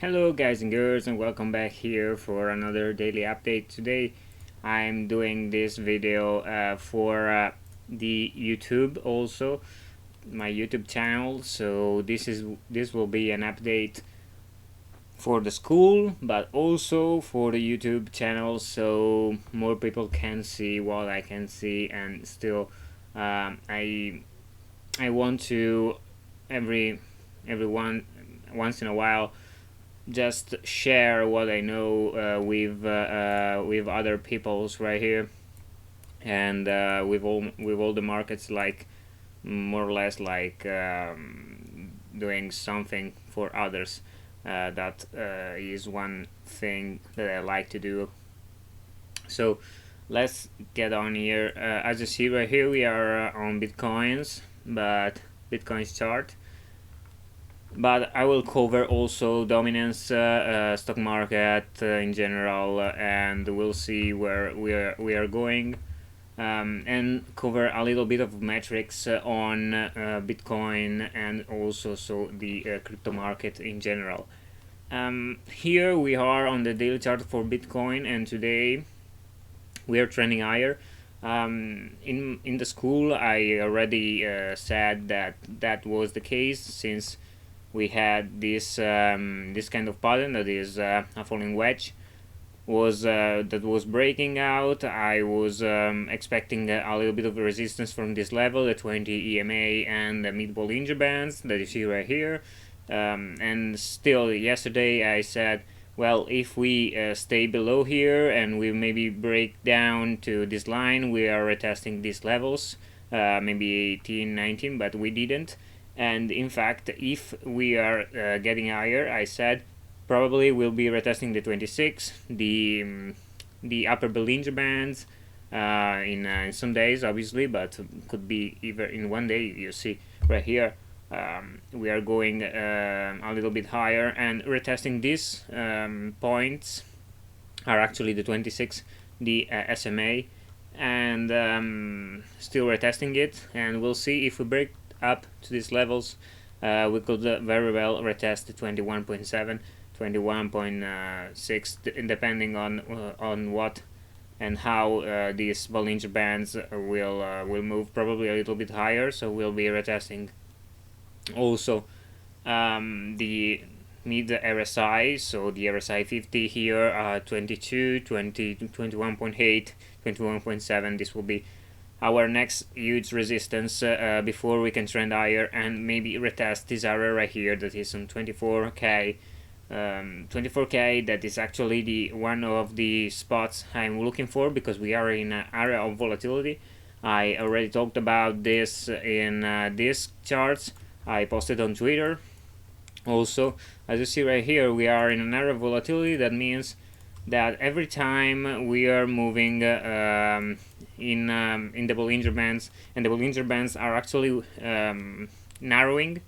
Hello guys and girls, and welcome back here for another daily update. Today I'm doing this video for the YouTube, also my YouTube channel. So this will be an update for the school, but also for the YouTube channel, so more people can see what I can see. And still I want to everyone once in a while just share what I know with other peoples right here, and with all the markets, like more or less like doing something for others. That is one thing that I like to do. So let's get on here. As you see right here, we are on Bitcoins, but Bitcoin's chart. But I will cover also dominance, stock market in general, and we'll see where we are going, and cover a little bit of metrics on Bitcoin, and also the crypto market in general. Here we are on the daily chart for Bitcoin, and today we are trending higher. In the school, I already said that was the case, since we had this kind of pattern that is a falling wedge that was breaking out. I was expecting a little bit of resistance from this level, the 20 EMA and the mid Bollinger Bands that you see right here. And still yesterday I said, well, if we stay below here and we maybe break down to this line, we are retesting these levels, maybe 18, 19, but we didn't. And in fact, if we are getting higher, I said probably we'll be retesting the 26, the upper Bollinger Bands in some days, obviously, but could be either in one day. You see right here, we are going a little bit higher, and retesting these points are actually the 26, the SMA, and still retesting it, and we'll see if we break up to these levels. We could very well retest the 21.7, 21.6, depending on what and how these Bollinger Bands will move, probably a little bit higher. So we'll be retesting also the mid RSI, so the RSI 50 here, 22, 20, 21.8, 21.7. This will be our next huge resistance before we can trend higher and maybe retest this area right here, that is on 24k. 24k, that is actually the one of the spots I'm looking for, because we are in an area of volatility. I already talked about this in these charts I posted on Twitter. Also, as you see right here, we are in an area of volatility. That means that every time we are moving in the Bollinger Bands, and the Bollinger Bands are actually narrowing,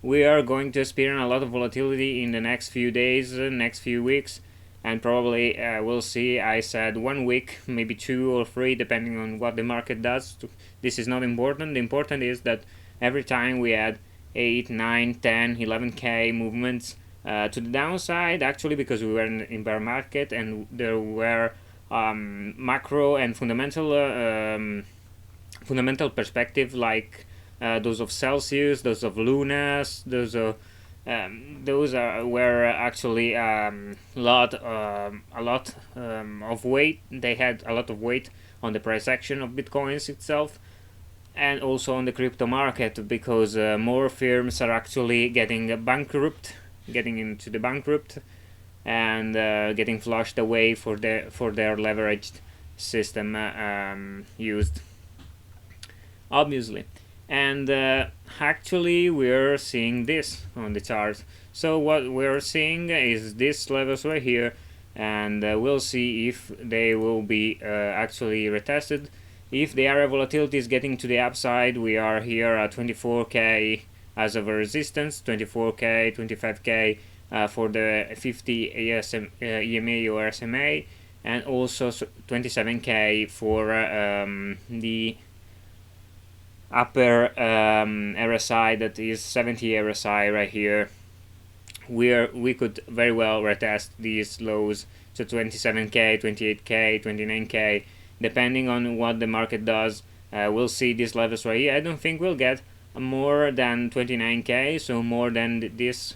we are going to experience a lot of volatility in the next few days, next few weeks, and probably we'll see. I said 1 week, maybe 2 or 3, depending on what the market does. This is not important. The important is that every time we add 8, 9, 10, 11k movements to the downside, actually, because we were in bear market, and there were macro and fundamental perspective, like those of Celsius, those of Lunas, those were actually a lot of weight. They had a lot of weight on the price action of Bitcoins itself, and also on the crypto market, because more firms are actually getting into the bankrupt, and getting flushed away for their leveraged system used, obviously. And actually we're seeing this on the chart. So what we're seeing is these levels right here, and we'll see if they will be actually retested. If the area volatility is getting to the upside, we are here at 24k as of a resistance, 24k, 25k for the 50 EMA or SMA, and also 27k for the upper RSI, that is 70 RSI right here, we could very well retest these lows, so 27k, 28k, 29k, depending on what the market does. We'll see these levels right here. I don't think we'll get more than 29k, so more than this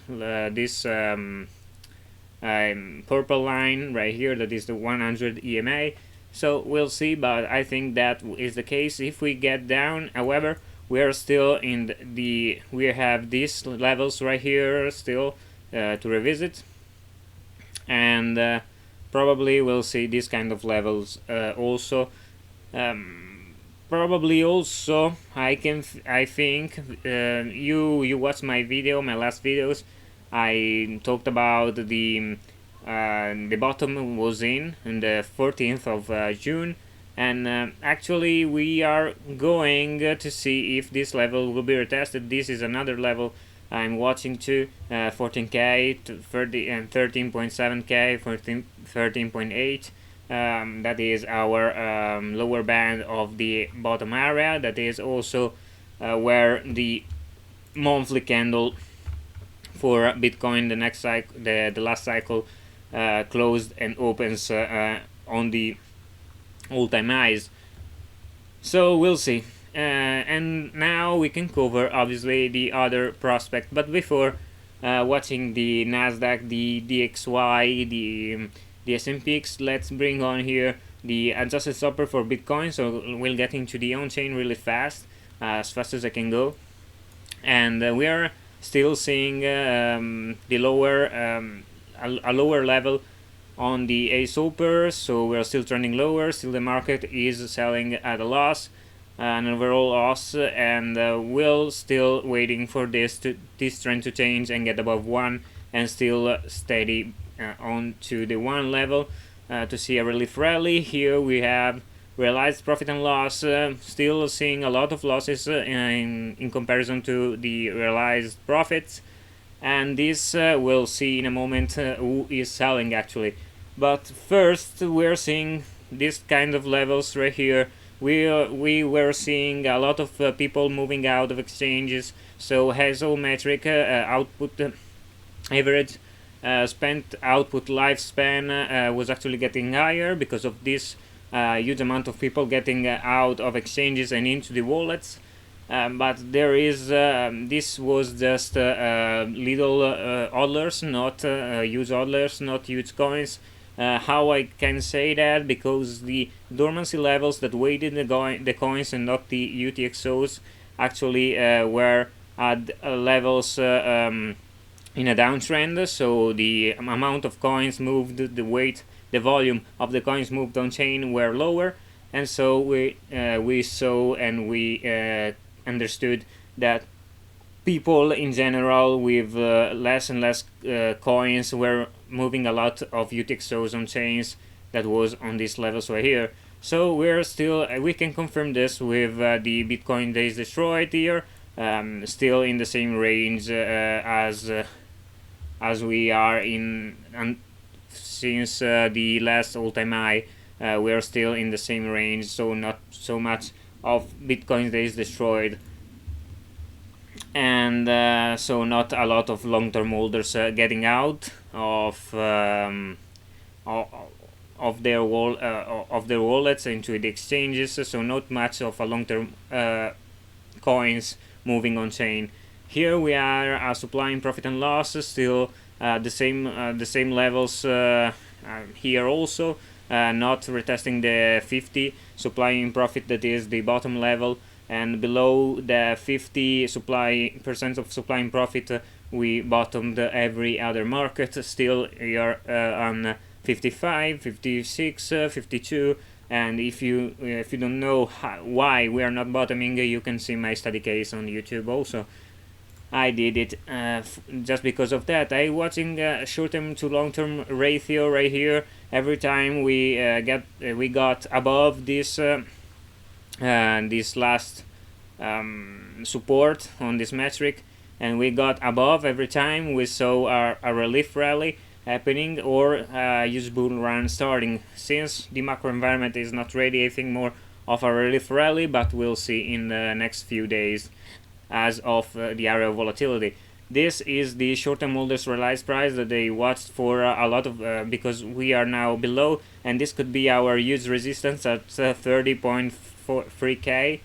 purple line right here, that is the 100 EMA. So we'll see, but I think that is the case. If we get down, however, we are still in we have these levels right here still to revisit, and probably we'll see these kind of levels also. Probably also I think you watched my last videos. I talked about the bottom was in the 14th of June, and actually we are going to see if this level will be retested. This is another level I'm watching to 14k to 30 and 13.7k, 13.8. That is our lower band of the bottom area. That is also where the monthly candle for Bitcoin, the next cycle, the last cycle, closed and opens on the all-time highs. So we'll see. And now we can cover obviously the other prospect, but before watching the Nasdaq, the DXY, the S&Px, let's bring on here the adjusted stopper for Bitcoin. So we'll get into the on-chain really fast as I can go, and we are still seeing the lower a lower level on the ASOPR, so we're still trending lower. Still the market is selling at a loss, an overall loss, and we're still waiting for this trend to change and get above 1 and still steady on to the 1 level to see a relief rally. Here we have realized profit and loss, still seeing a lot of losses in comparison to the realized profits, and this we'll see in a moment who is selling actually. But first we're seeing this kind of levels right here. We were seeing a lot of people moving out of exchanges, so Hazel metric output average spent output lifespan was actually getting higher because of this huge amount of people getting out of exchanges and into the wallets. But there is this was just little hodlers, not huge hodlers, not huge coins. How I can say that? Because the dormancy levels that weighted the coins and not the UTXOs actually were at levels in a downtrend, so the amount of coins moved, the weight, the volume of the coins moved on chain were lower, and so we saw and we understood that people in general with less and less coins were moving a lot of UTXOs on chains that was on these levels right here. So we're still we can confirm this with the Bitcoin days destroyed here, still in the same range as we are in, and since the last all-time high we are still in the same range, so not so much of Bitcoin days destroyed, and so not a lot of long-term holders getting out of their wallets into the exchanges, so not much of a long-term coins moving on chain. Here we are supplying profit and loss, still the same levels here also, not retesting the 50 supplying profit, that is the bottom level, and below the 50% of supplying profit we bottomed every other market. Still we are on 55, 56, 52. And if you don't know why we are not bottoming, you can see my study case on YouTube also. I did it just because of that. I watching short-term to long-term ratio right here. Every time we got above this this last support on this metric, and we got above every time we saw a relief rally happening or a huge bull run starting. Since the macro environment is not ready, I think more of a relief rally, but we'll see in the next few days as of the area of volatility. This is the short-term holders realized price that they watched for a lot of because we are now below, and this could be our huge resistance at 30.43k,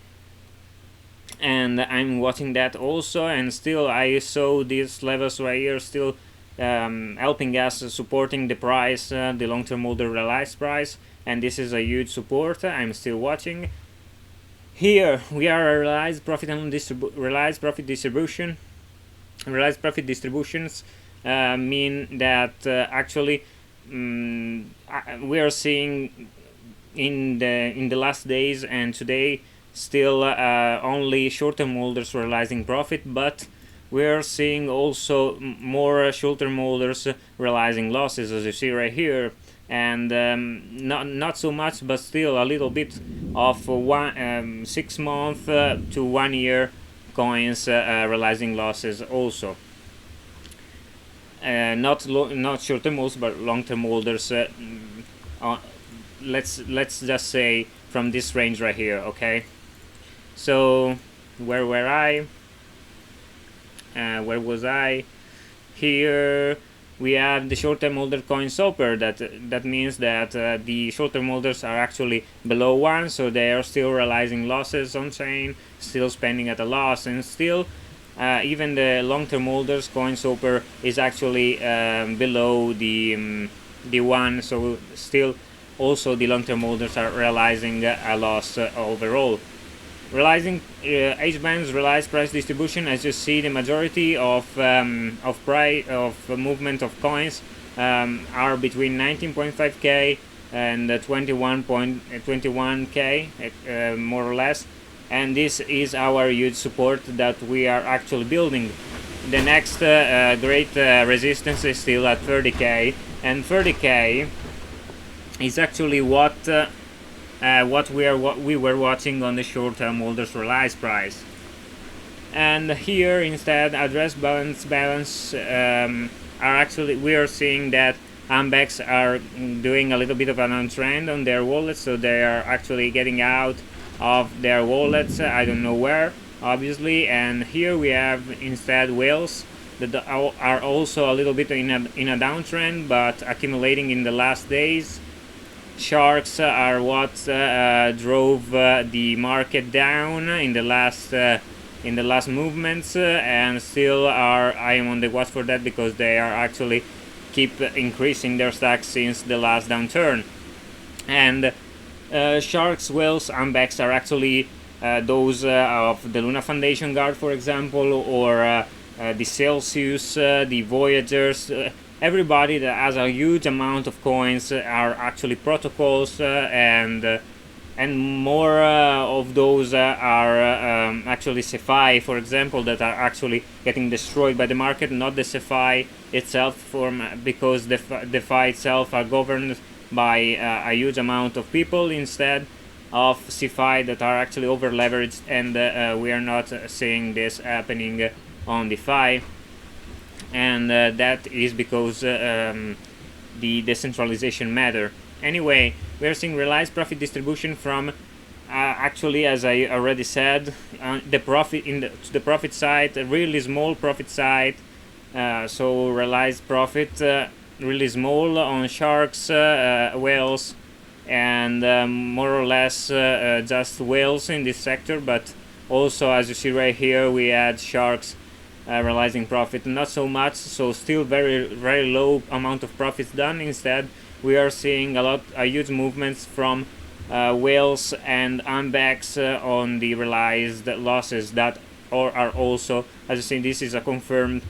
and I'm watching that also, and still I saw these levels right here still helping us, supporting the price, the long-term holder realized price, and this is a huge support. I'm still watching. Here we are a realized profit and realized profit distribution. Realized profit distributions mean that actually we are seeing in the last days and today still only short-term holders realizing profit, but we are seeing also more short-term holders realizing losses, as you see right here, and not so much, but still a little bit of 6 month to 1 year coins realizing losses also. Not short-term holders, but long-term holders. Let's just say from this range right here. Okay. So where were I? Where was I? Here we have the short-term holder coin SOPR. That means that the short-term holders are actually below 1, so they are still realizing losses on chain, still spending at a loss, and still even the long-term holders coin SOPR is actually below the 1, so still also the long-term holders are realizing a loss overall. Realizing H-bands realized price distribution, as you see, the majority of movement of coins are between 19.5k and 21k, more or less, and this is our huge support that we are actually building. The next great resistance is still at 30k, and 30k is actually what we were watching on the short-term holders realized price. And here instead, address balance are actually, we are seeing that Ambex are doing a little bit of an downtrend on their wallets, so they are actually getting out of their wallets, I don't know where, obviously. And here we have instead whales that are also a little bit in a downtrend, but accumulating in the last days. Sharks are what drove the market down in the last movements, and still I am on the watch for that because they are actually keep increasing their stacks since the last downturn. And sharks, whales, ambex are actually those of the Luna Foundation Guard, for example, or the Celsius, the Voyagers. Everybody that has a huge amount of coins are actually protocols, and more of those are actually CeFi, for example, that are actually getting destroyed by the market, not the CeFi itself, because the DeFi itself are governed by a huge amount of people instead of CeFi that are actually over leveraged, and we are not seeing this happening on DeFi. And that is because the decentralization matter. Anyway, we are seeing realized profit distribution from actually, as I already said, the profit to the profit side, a really small profit side. So realized profit really small on sharks, whales, and more or less just whales in this sector. But also, as you see right here, we had sharks realizing profit, not so much, so still very low amount of profits done. Instead, we are seeing a huge movements from whales and ambex on the realized losses that are also, as you see, this is a confirmed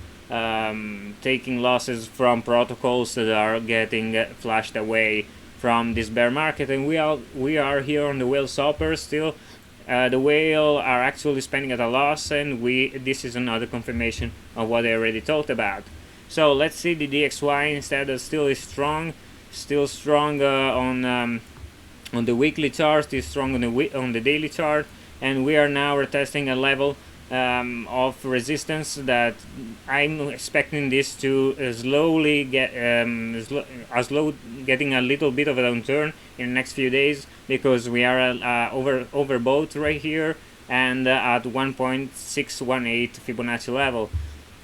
taking losses from protocols that are getting flushed away from this bear market. And we are here on the whale SOPR still. The whale are actually spending at a loss, and this is another confirmation of what I already talked about. So let's see the DXY instead. Still is strong, on the weekly chart, still strong on the daily chart, and we are now retesting a level of resistance that I'm expecting this to slowly get getting a little bit of a downturn in the next few days, because we are overbought right here and at 1.618 Fibonacci level.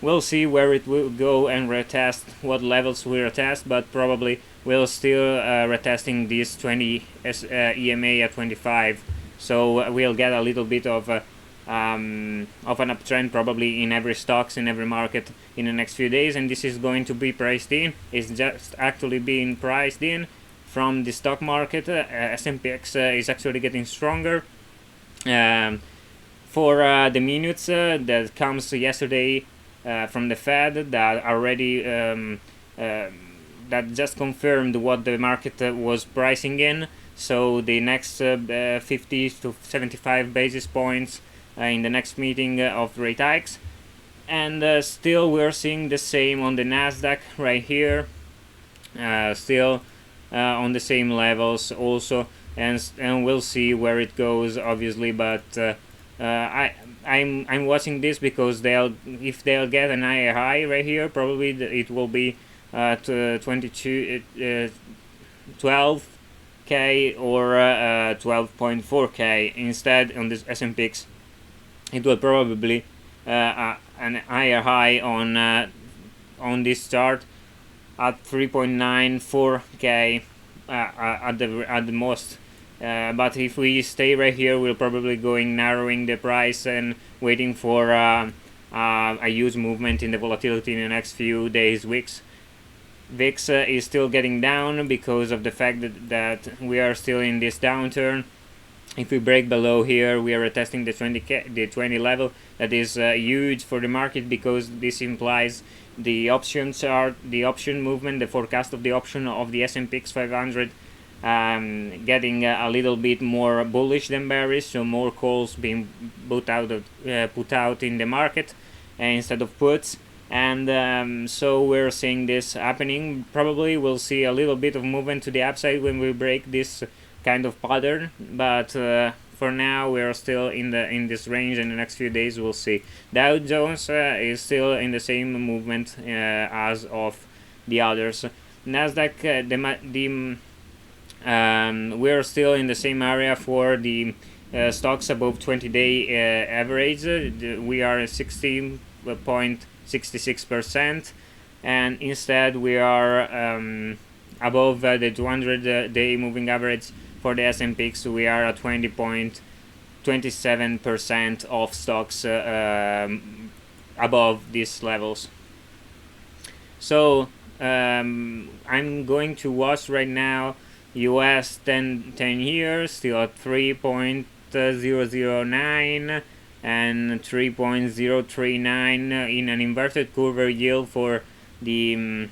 We'll see where it will go and retest what levels we retest, but probably we'll still retesting this 20 EMA at 25. So we'll get a little bit of an uptrend probably in every stocks, in every market in the next few days, and this is going to be priced in. It's just actually being priced in from the stock market. S&Px is actually getting stronger. For the minutes that comes yesterday from the Fed, that already that just confirmed what the market was pricing in. So the next 50 to 75 basis points in the next meeting of rate hikes, and still we're seeing the same on the Nasdaq right here, still on the same levels also, and we'll see where it goes obviously, but I'm watching this because if they'll get an higher high right here, probably it will be 12k or 12.4k. Instead, on this S&Px, it will probably an higher high on this chart at 3.94k at the most. But if we stay right here, we're probably narrowing the price and waiting for a huge movement in the volatility in the next few days, weeks. VIX is still getting down because of the fact that we are still in this downturn. If we break below here, we are testing the 20 level. That is huge for the market, because this implies the options are the option movement, the forecast of the option of the S&P 500 getting a little bit more bullish than bearish, so more calls being put out in the market instead of puts. And so we're seeing this happening. Probably we'll see a little bit of movement to the upside when we break this kind of pattern, but for now we're still in this range. In the next few days we'll see. Dow Jones is still in the same movement as of the others. Nasdaq, we're still in the same area for the stocks above 20-day average. We are at 16.66%, and instead we are above the 200-day moving average for the S&P. So we are at 20.27% of stocks above these levels. So I'm going to watch right now US 10 years still at 3.009 and 3.039 in an inverted curve yield for the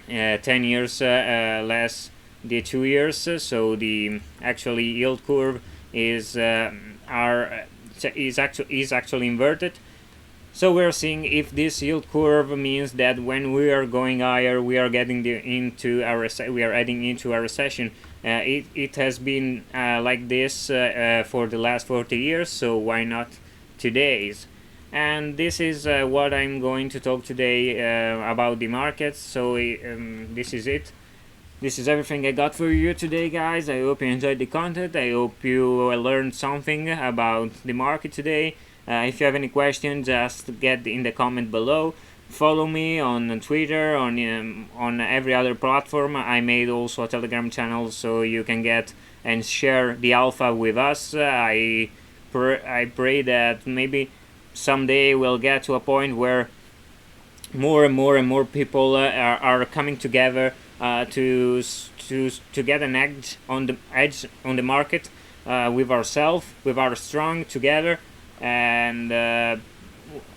10 years less the 2 years. So the actually yield curve is actually inverted. So we're seeing if this yield curve means that when we are going higher, we are getting into a recession. It has been like this for the last 40 years. So why not today's? And this is what I'm going to talk today about the markets. So this is it. This is everything I got for you today, guys. I hope you enjoyed the content. I hope you learned something about the market today. If you have any questions, just get in the comment below. Follow me on Twitter, on every other platform. I made also a Telegram channel, so you can get and share the alpha with us. I pray that maybe someday we'll get to a point where more and more people are coming together to get an edge on the market with ourselves, with our strong together. And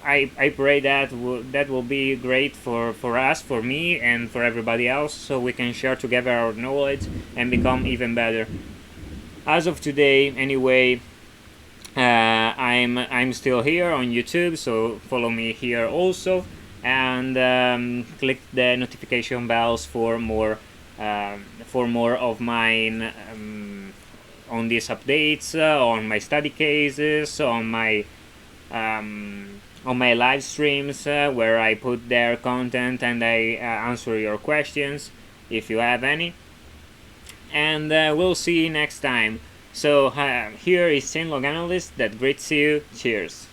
I pray that will be great for us, for me, and for everybody else, so we can share together our knowledge and become even better. As of today, anyway, I'm still here on YouTube, so follow me here also, and click the notification bells for more of mine. On these updates, on my study cases, on my live streams where I put their content and I answer your questions if you have any. And we'll see you next time. So here is ChainLog Analyst that greets you. Cheers.